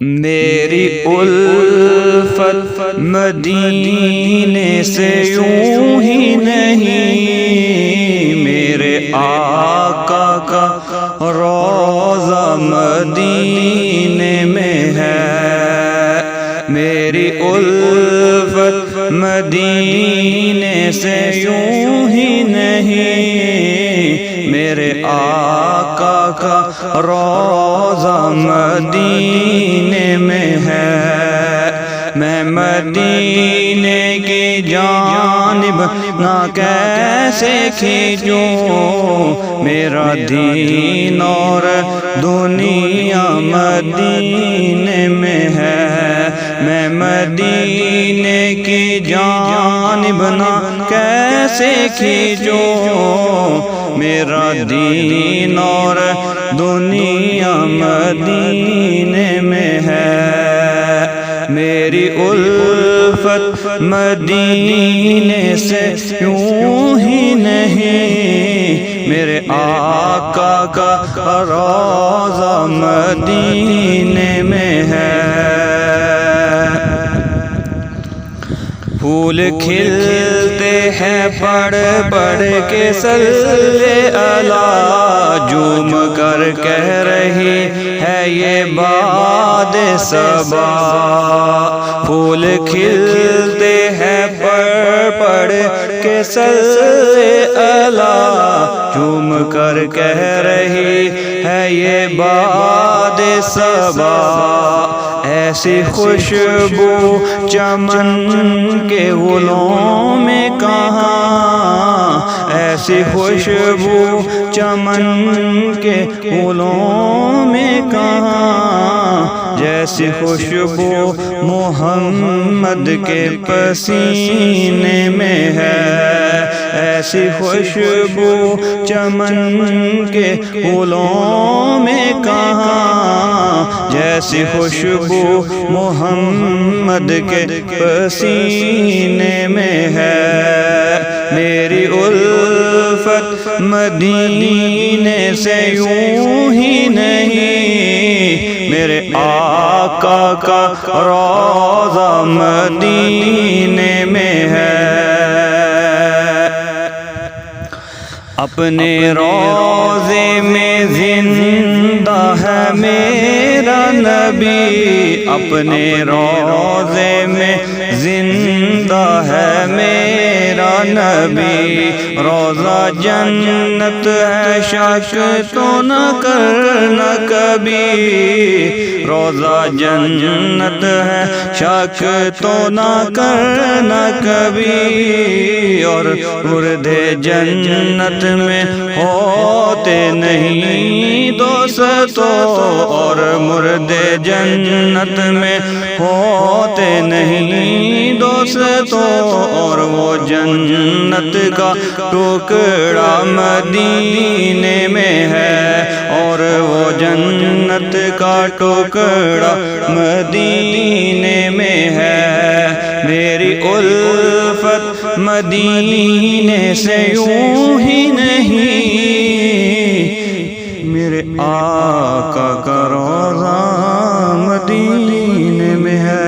میری الفت مدینے سے یوں ہی نہیں، میرے آقا کا روضہ مدینے میں ہے۔ میری الفت مدینے سے یوں ہی نہیں، میرے آقا کا روضہ مدینے میں ہے۔ میں مدینے کی جانب نہ کیسے کھینچوں، میرا دین اور دنیا مدینے میں ہے۔ میں مدینے کی جانب نہ کیسے کھینچوں، میرا دین اور دنیا مدینے میں ہے۔ میری الفت مدینے سے یوں ہی نہیں، میرے آقا کا روضہ مدینے میں ہے۔ پھول کھلتے ہیں بڑھ بڑھ کے صلی اللہ، جھوم کر کہہ رہی ہے یہ باد صبا۔ پھول کھلتے ہیں بڑھ بڑھ کے صلی اللہ، جھوم کر کہہ رہی ہے یہ باد صبا۔ ایسی خوشبو چمن کے گلوں میں کہاں، ایسی خوشبو چمن کے گلوں میں کہاں، جیسی خوشبو محمد کے پسینے میں ہے۔ ایسی خوشبو چمن کے گلوں میں کہاں، جیسی خوشبو محمد کے پسینے میں ہے۔ میری الفت مدینے سے یوں ہی نہیں، میرے آقا کا روضہ مدینے میں ہے۔ اپنے روضے میں زندہ ہے میرا نبی، اپنے روضے میں زندہ ہے میرا نبی۔ روضہ جنت ہے شک تو نہ کرنا کبھی، روضہ جنت ہے شک تو نہ کرنا کبھی۔ اور مردے جنت میں ہوتے نہیں دوستو، اور مردے جنت میں ہوتے نہیں دوستو، اور وہ جنت کا ٹکڑا مدینے میں ہے، اور وہ جنت کا ٹکڑا مدینے میں ہے۔ میری الفت مدینے سے یوں ہی نہیں، میرے آقا کا روضہ مدینے میں ہے۔